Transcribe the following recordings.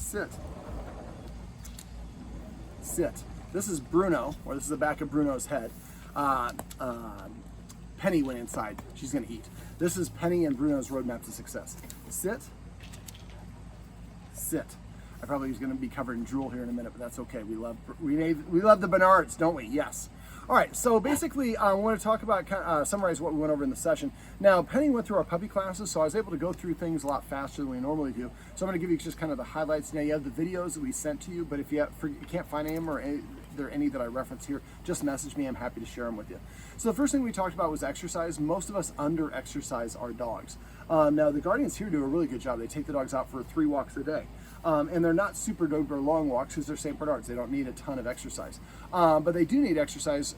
sit, sit. This is Bruno, or this is the back of Bruno's head. Penny went inside. She's going to eat. This is Penny and Bruno's roadmap to success. Sit, sit. I probably was going to be covered in drool here in a minute, but that's okay. We love the Bernards, don't we? Yes. All right, so basically I want to talk about, summarize what we went over in the session. Now, Penny went through our puppy classes, so I was able to go through things a lot faster than we normally do. So I'm going to give you just kind of the highlights. Now, you have the videos that we sent to you, but if you can't find them or there are any that I reference here, just message me. I'm happy to share them with you. So the first thing we talked about was exercise. Most of us under-exercise our dogs. Now, the Guardians here do a really good job. They take the dogs out for 3 walks a day. And they're not super duper long walks because they're St. Bernards. They don't need a ton of exercise. But they do need exercise.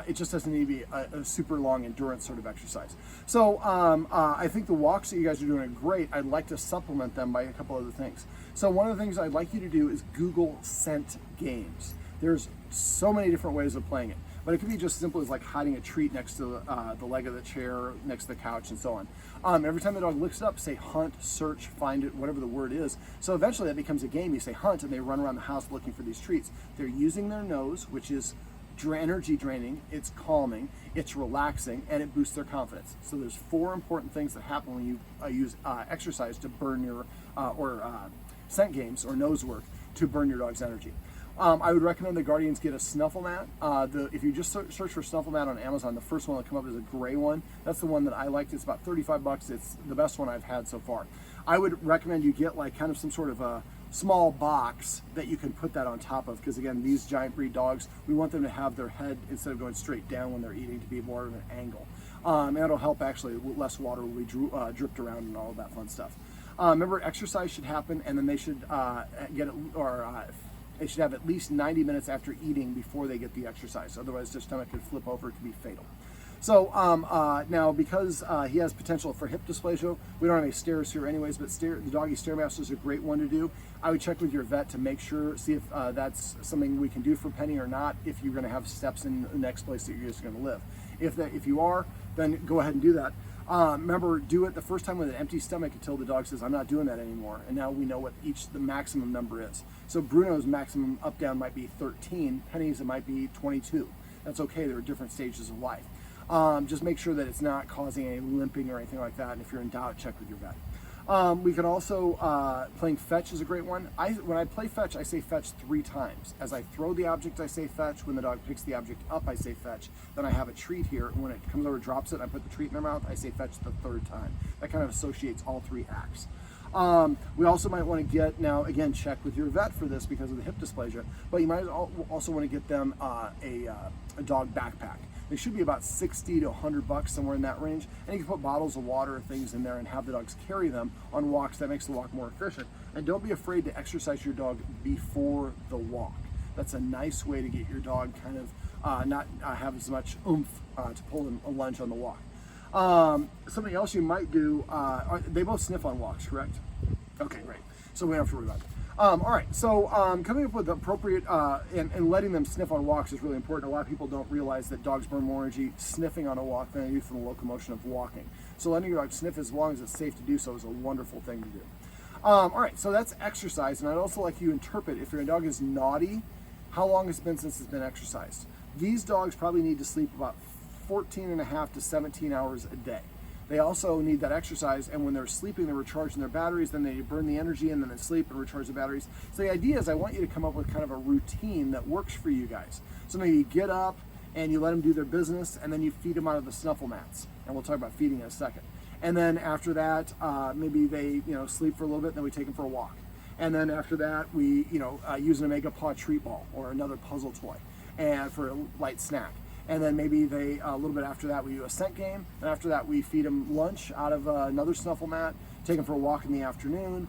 It just doesn't need to be a super long endurance sort of exercise. So I think the walks that you guys are doing are great. I'd like to supplement them by a couple other things. So one of the things I'd like you to do is Google scent games. There's so many different ways of playing it. But it could be just simple as like hiding a treat next to the leg of the chair, next to the couch, and so on. Every time the dog looks it up, say hunt, search, find it, whatever the word is. So eventually that becomes a game. You say hunt, and they run around the house looking for these treats. They're using their nose, which is energy draining, it's calming, it's relaxing, and it boosts their confidence. So there's 4 important things that happen when you use exercise to burn your, scent games or nose work to burn your dog's energy. I would recommend the Guardians get a snuffle mat. If you just search for snuffle mat on Amazon, the first one that'll come up is a gray one. That's the one that I liked. It's about 35 bucks. It's the best one I've had so far. I would recommend you get like kind of some sort of a small box that you can put that on top of, because again, these giant breed dogs, we want them to have their head, instead of going straight down when they're eating, to be more of an angle. And it'll help actually, less water will be dripped around and all of that fun stuff. Remember, exercise should happen, and then they should they should have at least 90 minutes after eating before they get the exercise. Otherwise, their stomach could flip over. It could be fatal. So now, because he has potential for hip dysplasia, we don't have any stairs here anyways, but the Doggy Stairmaster is a great one to do. I would check with your vet to make sure, see if that's something we can do for Penny or not, if you're going to have steps in the next place that you're just going to live. If you are, then go ahead and do that. Remember, do it the first time with an empty stomach until the dog says, I'm not doing that anymore. And now we know what the maximum number is. So Bruno's maximum up-down might be 13. Penny's, it might be 22. That's okay. There are different stages of life. Just make sure that it's not causing any limping or anything like that. And if you're in doubt, check with your vet. We could also, playing fetch is a great one. When I play fetch, I say fetch 3 times. As I throw the object, I say fetch. When the dog picks the object up, I say fetch. Then I have a treat here. And when it comes over, drops it, and I put the treat in their mouth, I say fetch the 3rd time. That kind of associates all 3 acts. We also might want to get, now again, check with your vet for this because of the hip dysplasia, but you might also want to get them a dog backpack. They should be about 60 to 100 bucks, somewhere in that range. And you can put bottles of water or things in there and have the dogs carry them on walks. That makes the walk more efficient. And don't be afraid to exercise your dog before the walk. That's a nice way to get your dog kind of not have as much oomph to pull them a lunge on the walk. Something else you might do, they both sniff on walks, correct? Okay, great. So we don't have to worry about it. All right, so coming up with the appropriate, and letting them sniff on walks is really important. A lot of people don't realize that dogs burn more energy sniffing on a walk than they do from the locomotion of walking. So letting your dog sniff as long as it's safe to do so is a wonderful thing to do. All right, so that's exercise, and I'd also like you to interpret, if your dog is naughty, how long it's been since it's been exercised. These dogs probably need to sleep about 14.5 to 17 hours a day. They also need that exercise, and when they're sleeping, they're recharging their batteries, then they burn the energy, and then they sleep and recharge the batteries. So the idea is I want you to come up with kind of a routine that works for you guys. So maybe you get up, and you let them do their business, and then you feed them out of the snuffle mats. And we'll talk about feeding in a second. And then after that, maybe they sleep for a little bit, and then we take them for a walk. And then after that, we use an Omega Paw treat ball or another puzzle toy and for a light snack. And then maybe a little bit after that, we do a scent game. And after that, we feed them lunch out of another snuffle mat, take them for a walk in the afternoon,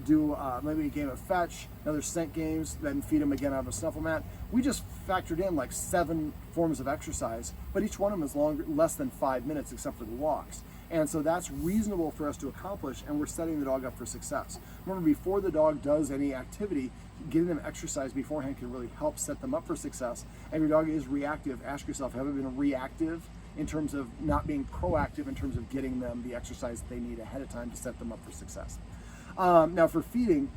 do maybe a game of fetch, another scent games, then feed them again out of a snuffle mat. We just factored in like 7 forms of exercise, but each one of them is less than 5 minutes except for the walks. And so that's reasonable for us to accomplish, and we're setting the dog up for success. Remember, before the dog does any activity, getting them exercise beforehand can really help set them up for success. And if your dog is reactive, ask yourself, have I been reactive in terms of not being proactive in terms of getting them the exercise that they need ahead of time to set them up for success? Now for feeding,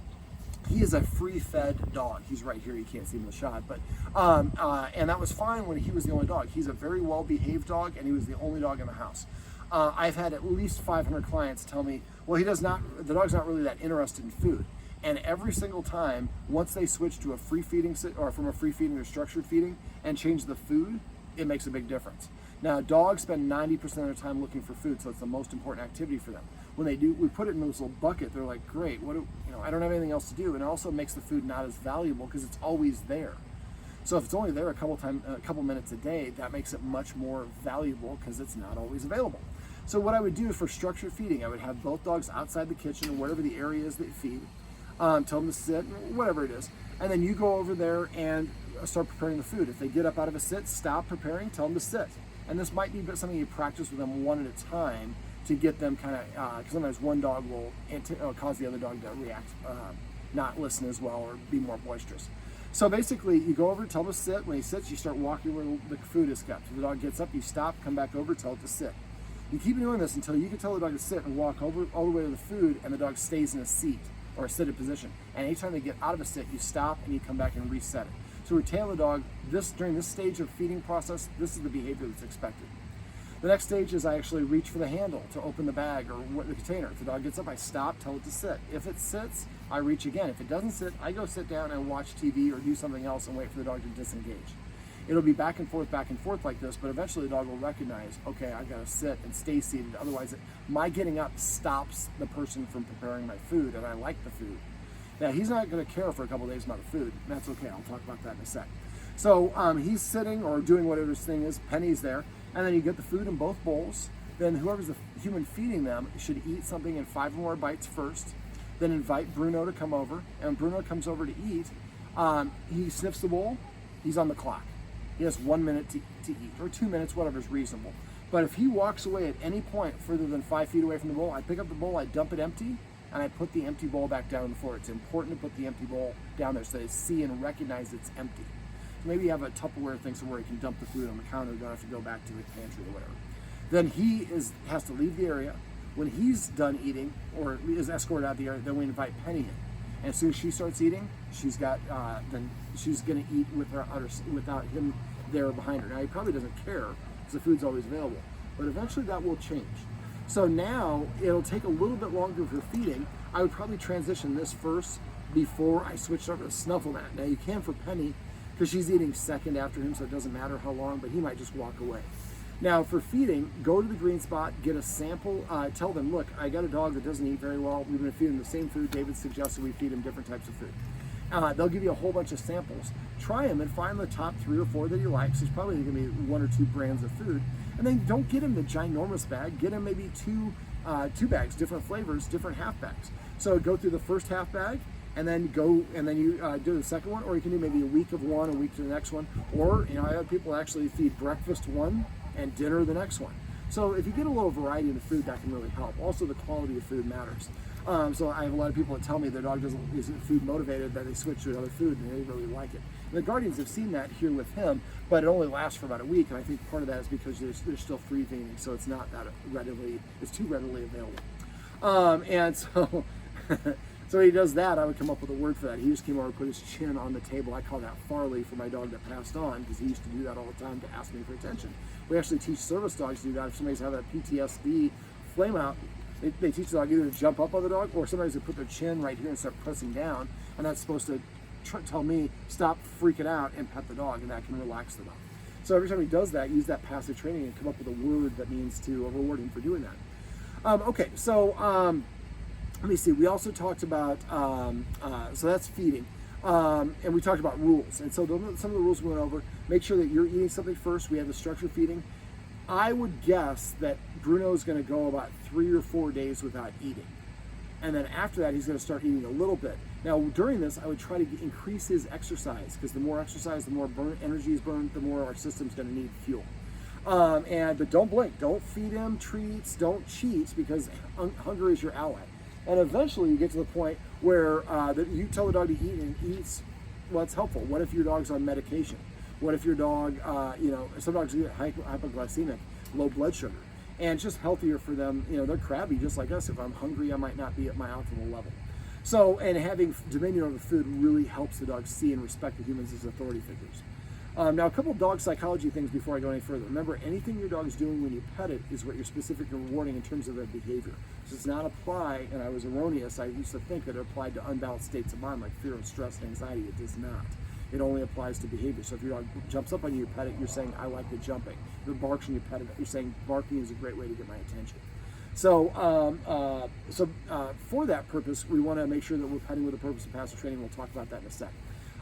He is a free-fed dog. He's right here. You can't see him in the shot, but and that was fine when he was the only dog. He's a very well-behaved dog, and he was the only dog in the house. I've had at least 500 clients tell me, well, the dog's not really that interested in food. And every single time, once they switch to a free feeding or from a free feeding to structured feeding and change the food, it makes a big difference. Now, dogs spend 90% of their time looking for food, so it's the most important activity for them. When they do, we put it in this little bucket. They're like, great, I don't have anything else to do. And it also makes the food not as valuable because it's always there. So if it's only there a couple minutes a day, that makes it much more valuable because it's not always available. So what I would do for structured feeding, I would have both dogs outside the kitchen or whatever the area is they feed. Tell them to sit, whatever it is. And then you go over there and start preparing the food. If they get up out of a sit, stop preparing, tell them to sit. And this might be something you practice with them one at a time to get them kind of, because sometimes one dog will cause the other dog to react, not listen as well or be more boisterous. So basically, you go over, tell him to sit. When he sits, you start walking where the food is kept. If the dog gets up, you stop, come back over, tell it to sit. You keep doing this until you can tell the dog to sit and walk over all the way to the food, and the dog stays in a seat or a seated position. And anytime they get out of a sit, you stop and you come back and reset it. So we tell the dog during this stage of feeding process, this is the behavior that's expected. The next stage is I actually reach for the handle to open the bag or the container. If the dog gets up, I stop, tell it to sit. If it sits, I reach again. If it doesn't sit, I go sit down and watch TV or do something else and wait for the dog to disengage. It'll be back and forth like this, but eventually the dog will recognize, okay, I gotta sit and stay seated. Otherwise, my getting up stops the person from preparing my food, and I like the food. Now, he's not gonna care for a couple days about the food, and that's okay. I'll talk about that in a sec. So he's sitting or doing whatever his thing is, Penny's there, and then you get the food in both bowls. Then whoever's the human feeding them should eat something in 5 or more bites first, then invite Bruno to come over, and when Bruno comes over to eat, he sniffs the bowl, he's on the clock. He has 1 minute to eat, or 2 minutes, whatever's reasonable. But if he walks away at any point further than 5 feet away from the bowl, I pick up the bowl, I dump it empty, and I put the empty bowl back down on the floor. It's important to put the empty bowl down there so they see and recognize it's empty. So maybe you have a Tupperware thing somewhere you can dump the food on the counter, you don't have to go back to the pantry or whatever. Then he has to leave the area. When he's done eating, or is escorted out of the area, then we invite Penny in. And as soon as she starts eating, then she's gonna eat without him there behind her. Now he probably doesn't care because the food's always available, but eventually that will change. So now it'll take a little bit longer for feeding. I would probably transition this first before I switched over to Snuffle Mat. Now you can for Penny because she's eating second after him, so it doesn't matter how long, but he might just walk away. Now for feeding, go to the green spot, get a sample, tell them, look, I got a dog that doesn't eat very well. We're gonna feed him the same food. David suggested we feed him different types of food. They'll give you a whole bunch of samples. Try them and find the top 3 or 4 that he likes. There's probably gonna be 1 or 2 brands of food. And then don't get him the ginormous bag. Get him maybe two bags, different flavors, different half bags. So go through the first half bag, and then you do the second one, or you can do maybe a week of one, a week to the next one. Or I have people actually feed breakfast one and dinner the next one. So if you get a little variety in the food, that can really help. Also, the quality of food matters. So I have a lot of people that tell me their dog isn't food motivated, that they switch to another food and they really like it. And the Guardians have seen that here with him, but it only lasts for about a week, and I think part of that is because they're still free feeding, so it's not that it's too readily available. And so, so he does that. I would come up with a word for that. He just came over and put his chin on the table. I call that Farley for my dog that passed on, because he used to do that all the time to ask me for attention. We actually teach service dogs to do that. If somebody's having a PTSD flame out, they teach the dog either to jump up on the dog, or sometimes they put their chin right here and start pressing down, and that's supposed to tell me, stop freaking out and pet the dog, and that can relax the dog. So every time he does that, use that passive training and come up with a word that means to reward him for doing that. Okay, so let me see. We also talked about, so that's feeding. And we talked about rules. And so some of the rules we went over, make sure that you're eating something first. We have the structured feeding. I would guess that Bruno's going to go about 3 or 4 days without eating. And then after that, he's going to start eating a little bit. Now, during this, I would try to increase his exercise, because the more exercise, the more energy is burned, the more our system's going to need fuel. But don't blink. Don't feed him treats. Don't cheat, because hunger is your ally. And eventually, you get to the point where you tell the dog to eat, and he eats. Well, it's helpful. What if your dog's on medication? What if your dog, some dogs get hypoglycemic, low blood sugar, and it's just healthier for them. They're crabby just like us. If I'm hungry, I might not be at my optimal level. So, and having dominion over food really helps the dog see and respect the humans as authority figures. Now, a couple of dog psychology things before I go any further. Remember, anything your dog is doing when you pet it is what you're specifically rewarding in terms of their behavior. This does not apply, and I was erroneous, I used to think that it applied to unbalanced states of mind like fear and stress and anxiety. It does not. It only applies to behavior. So if your dog jumps up on you, pet it, you're saying, I like the jumping. If it barks and you pet it, you're saying, barking is a great way to get my attention. So, for that purpose, we want to make sure that we're petting with a purpose and passive training. We'll talk about that in a sec.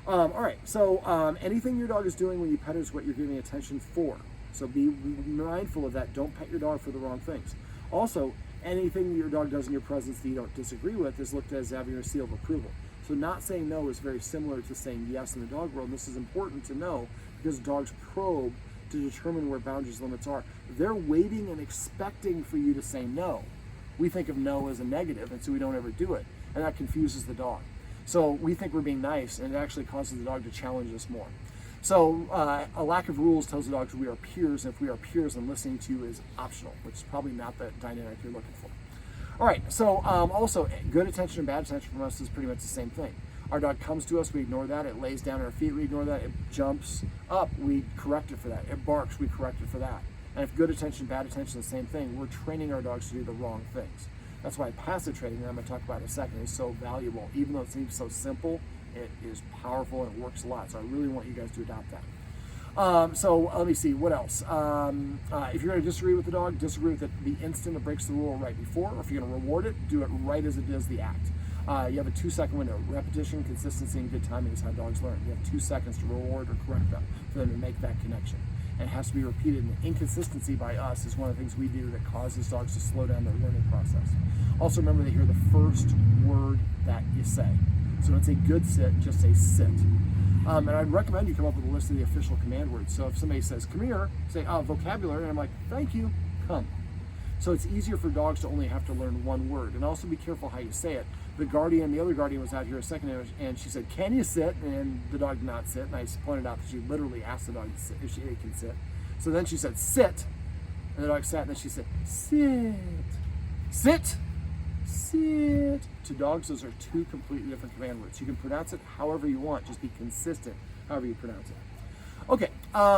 All right, so anything your dog is doing when you pet it is what you're giving attention for. So be mindful of that. Don't pet your dog for the wrong things. Also, anything that your dog does in your presence that you don't disagree with is looked at as having a seal of approval. So not saying no is very similar to saying yes in the dog world. And this is important to know because dogs probe to determine where boundaries limits are. They're waiting and expecting for you to say no. We think of no as a negative, and so we don't ever do it. And that confuses the dog. So we think we're being nice, and it actually causes the dog to challenge us more. So a lack of rules tells the dogs we are peers, and if we are peers, then listening to you is optional, which is probably not the dynamic you're looking for. All right, so also good attention and bad attention from us is pretty much the same thing. Our dog comes to us, we ignore that. It lays down at our feet, we ignore that. It jumps up, we correct it for that. It barks, we correct it for that. And if good attention, bad attention is the same thing, we're training our dogs to do the wrong things. That's why passive training, that I'm going to talk about in a second, is so valuable. Even though it seems so simple, it is powerful and it works a lot. So I really want you guys to adopt that. So let me see, what else? If you're going to disagree with the dog, disagree with it the instant it breaks the rule right before. Or if you're going to reward it, do it right as it does the act. You have a 2-second window. Repetition, consistency, and good timing is how dogs learn. You have 2 seconds to reward or correct them for them to make that connection. And it has to be repeated. And inconsistency by us is one of the things we do that causes dogs to slow down their learning process. Also remember that you're the first word that you say. So don't say good sit, just say sit. And I'd recommend you come up with a list of the official command words. So if somebody says, come here, say, vocabulary, and I'm like, thank you, come. So it's easier for dogs to only have to learn one word. And also be careful how you say it. The other guardian was out here a second ago, and she said, can you sit? And the dog did not sit. And I pointed out that she literally asked the dog to sit, if it can sit. So then she said, sit. And the dog sat, and then she said, sit. Sit. Sit. To dogs, those are 2 completely different command words. You can pronounce it however you want. Just be consistent however you pronounce it. Okay,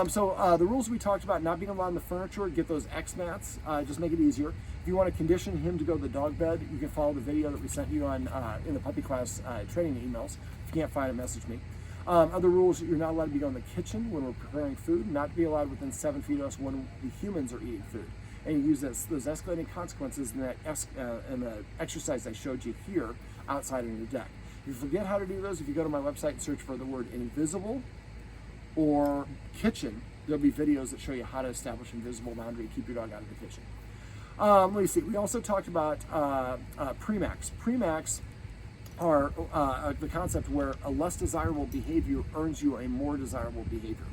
so the rules we talked about, not being allowed in the furniture, get those X mats, just make it easier. If you want to condition him to go to the dog bed, you can follow the video that we sent you on in the puppy class training emails. If you can't find it, message me. Other rules, you're not allowed to be going to the kitchen when we're preparing food, not to be allowed within 7 feet of us when the humans are eating food. And you use those escalating consequences in the exercise I showed you here outside on your deck. If you forget how to do those, if you go to my website and search for the word invisible or kitchen, there'll be videos that show you how to establish invisible boundary and keep your dog out of the kitchen. Let me see. We also talked about premax. Premax are the concept where a less desirable behavior earns you a more desirable behavior.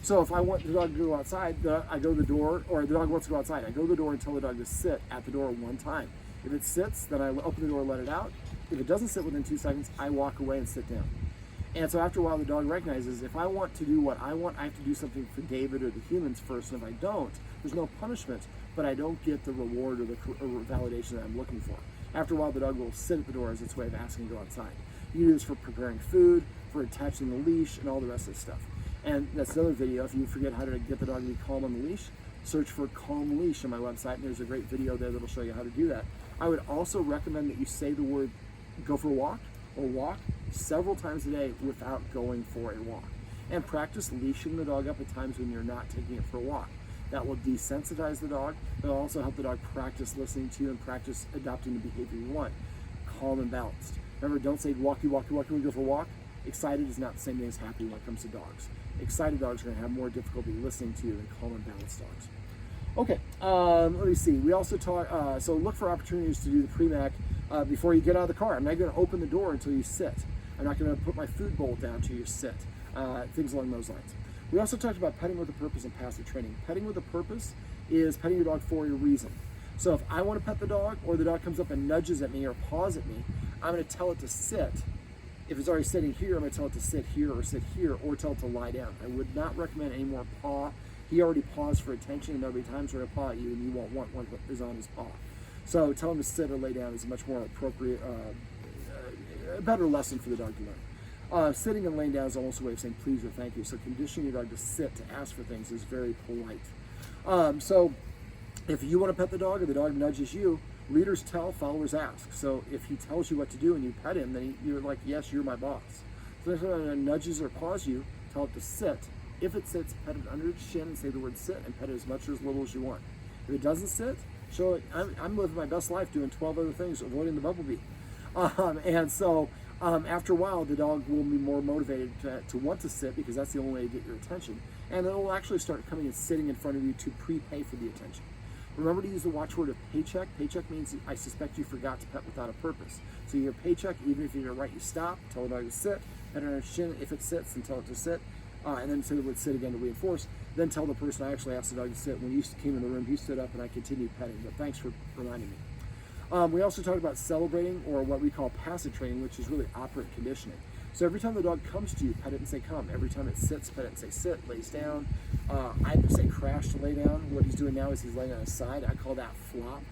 So if I want the dog to go outside, I go to the door, or the dog wants to go outside, I go to the door and tell the dog to sit at the door one time. If it sits, then I open the door and let it out. If it doesn't sit within 2 seconds, I walk away and sit down. And so after a while, the dog recognizes if I want to do what I want, I have to do something for David or the humans first. And if I don't, there's no punishment, but I don't get the reward or the validation that I'm looking for. After a while, the dog will sit at the door as its way of asking to go outside. You do this for preparing food, for attaching the leash, and all the rest of the stuff. And that's another video. If you forget how to get the dog to be calm on the leash, search for Calm Leash on my website, and there's a great video there that'll show you how to do that. I would also recommend that you say the word go for a walk or walk several times a day without going for a walk. And practice leashing the dog up at times when you're not taking it for a walk. That will desensitize the dog. It'll also help the dog practice listening to you and practice adopting the behavior you want. Calm and balanced. Remember, don't say walkie, walkie, walkie when you go for a walk. Excited is not the same thing as happy when it comes to dogs. Excited dogs are going to have more difficulty listening to you than calm and balanced dogs. Okay, let me see. We also talk, so look for opportunities to do the pre-mac before you get out of the car. I'm not going to open the door until you sit. I'm not going to put my food bowl down until you sit. Things along those lines. We also talked about petting with a purpose and passive training. Petting with a purpose is petting your dog for a reason. So if I want to pet the dog, or the dog comes up and nudges at me or paws at me, I'm going to tell it to sit. If it's already sitting here, I'm going to tell it to sit here, or tell it to lie down. I would not recommend any more paw. He already paws for attention, and there'll be times where he'll paw at you, and you won't want one that is on his paw. So tell him to sit or lay down is a much more appropriate a better lesson for the dog to learn. Sitting and laying down is almost a way of saying please or thank you. So conditioning your dog to sit, to ask for things, is very polite. So if you want to pet the dog or the dog nudges you, leaders tell, followers ask. So if he tells you what to do and you pet him, then you're like, yes, you're my boss. So if someone nudges or paws you, tell it to sit. If it sits, pet it under its chin and say the word sit, and pet it as much or as little as you want. If it doesn't sit, show it. I'm living my best life doing 12 other things, avoiding the bumblebee. And so after a while, the dog will be more motivated to want to sit, because that's the only way to get your attention. And it will actually start coming and sitting in front of you to prepay for the attention. Remember to use the watchword of paycheck. Paycheck means I suspect you forgot to pet without a purpose. So your paycheck, even if you're right, you stop, tell the dog to sit, pet it on its chin. If it sits, then tell it to sit. And then say the word sit again to reinforce. Then tell the person, I actually asked the dog to sit. When you came in the room, he stood up and I continued petting. But thanks for reminding me. We also talked about celebrating, or what we call passive training, which is really operant conditioning. So every time the dog comes to you, pet it and say come. Every time it sits, pet it and say sit, lays down. I say crash to lay down. What he's doing now is he's laying on his side. I call that flop.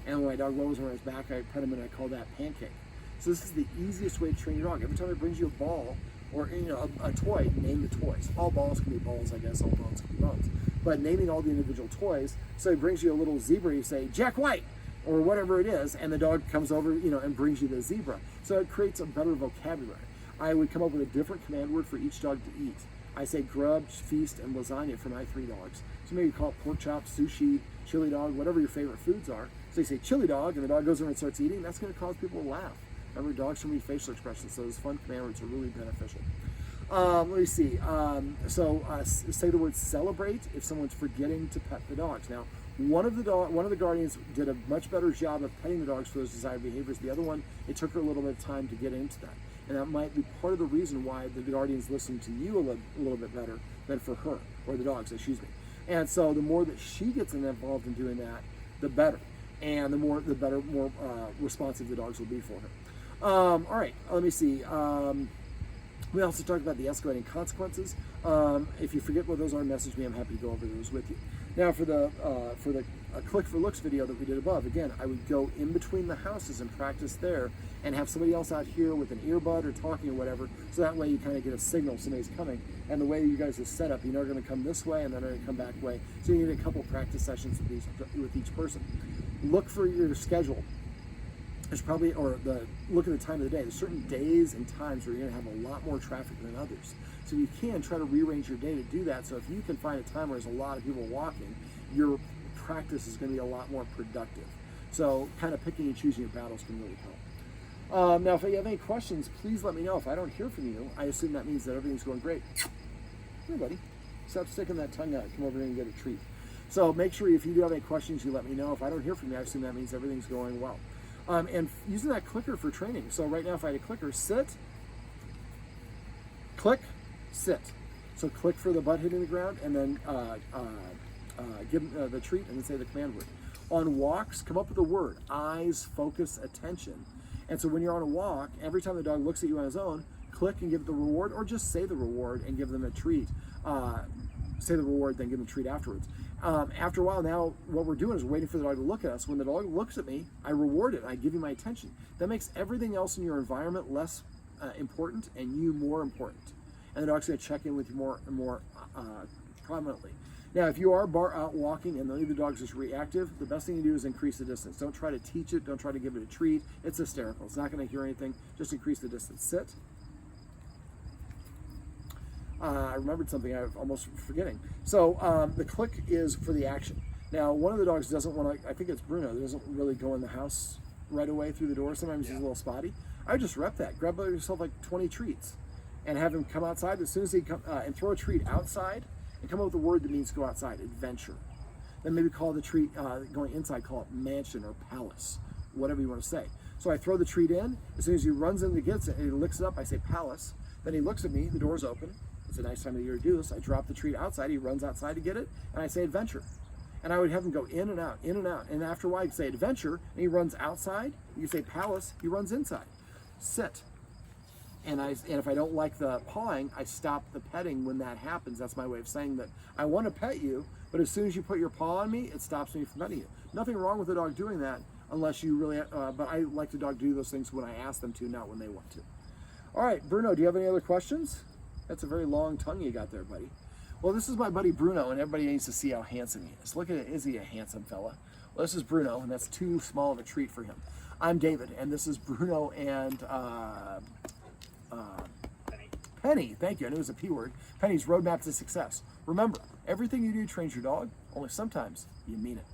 And when my dog rolls on his back, I pet him and I call that pancake. So this is the easiest way to train your dog. Every time it brings you a ball or a toy, name the toys. All balls can be balls, I guess. All bones can be bones. But naming all the individual toys. So he brings you a little zebra, you say Jack White, or whatever it is, and the dog comes over, and brings you the zebra. So it creates a better vocabulary. I would come up with a different command word for each dog to eat. I say grub, feast, and lasagna for my 3 dogs. So maybe call it pork chop, sushi, chili dog, whatever your favorite foods are. So you say chili dog, and the dog goes over and starts eating. That's going to cause people to laugh. Remember, dogs can read facial expressions, so those fun command words are really beneficial. Let me see. Say the word celebrate if someone's forgetting to pet the dogs. Now, one of the guardians did a much better job of petting the dogs for those desired behaviors. The other one, it took her a little bit of time to get into that. And that might be part of the reason why the guardians listen to you a little bit better than for her, or the dogs, excuse me. And so the more that she gets involved in doing that, the better. And the more responsive the dogs will be for her. All right, let me see. We also talked about the escalating consequences. If you forget what those are, message me. I'm happy to go over those with you. Now, for the Click for Looks video that we did above, again, I would go in between the houses and practice there, and have somebody else out here with an earbud or talking or whatever, so that way you kind of get a signal somebody's coming. And the way you guys are set up, you know they're going to come this way and then they're going to come back way. So you need a couple practice sessions with each person. Look for your schedule. There's probably, look at the time of the day. There's certain days and times where you're going to have a lot more traffic than others. So you can try to rearrange your day to do that. So if you can find a time where there's a lot of people walking, your practice is going to be a lot more productive. So kind of picking and choosing your battles can really help. Now, if you have any questions, please let me know. If I don't hear from you, I assume that means that everything's going great. Here, buddy. Stop sticking that tongue out. Come over here and get a treat. So make sure if you do have any questions, you let me know. If I don't hear from you, I assume that means everything's going well. And using that clicker for training. So right now, if I had a clicker, sit, click, sit. So click for the butt hitting the ground, and then give the treat, and then say the command word. On walks, come up with a word. Eyes, focus, attention. And so when you're on a walk, every time the dog looks at you on his own, click and give the reward, or just say the reward and give them a treat. Say the reward, then give them a treat afterwards. After a while, now what we're doing is waiting for the dog to look at us. When the dog looks at me, I reward it. I give you my attention. That makes everything else in your environment less important and you more important. And the dog's going to check in with you more and more prominently. Now, if you are out walking and the dog's just reactive, the best thing you do is increase the distance. Don't try to teach it. Don't try to give it a treat. It's hysterical. It's not going to hear anything. Just increase the distance. Sit. I remembered something I was almost forgetting. So the click is for the action. Now, one of the dogs doesn't want to, I think it's Bruno, doesn't really go in the house right away through the door. Sometimes he's a little spotty. I would just rep that. Grab yourself like 20 treats and have him come outside as soon as he come, and throw a treat outside and come up with a word that means go outside, adventure. Then maybe call the treat, going inside, call it mansion or palace, whatever you want to say. So I throw the treat in. As soon as he runs in and gets it and he licks it up, I say palace. Then he looks at me, the door's open. It's a nice time of the year to do this. I drop the treat outside, he runs outside to get it, and I say adventure. And I would have him go in and out, in and out. And after a while, you say adventure, and he runs outside. You say palace, he runs inside. Sit. And if I don't like the pawing, I stop the petting when that happens. That's my way of saying that I want to pet you, but as soon as you put your paw on me, it stops me from petting you. Nothing wrong with the dog doing that, unless you really, but I like the dog do those things when I ask them to, not when they want to. All right, Bruno, do you have any other questions? That's a very long tongue you got there, buddy. Well, this is my buddy Bruno, and everybody needs to see how handsome he is. Look at it. Is he a handsome fella? Well, this is Bruno, and that's too small of a treat for him. I'm David, and this is Bruno and Penny. Thank you. I knew it was a P word. Penny's Roadmap to Success. Remember, everything you do trains your dog, only sometimes you mean it.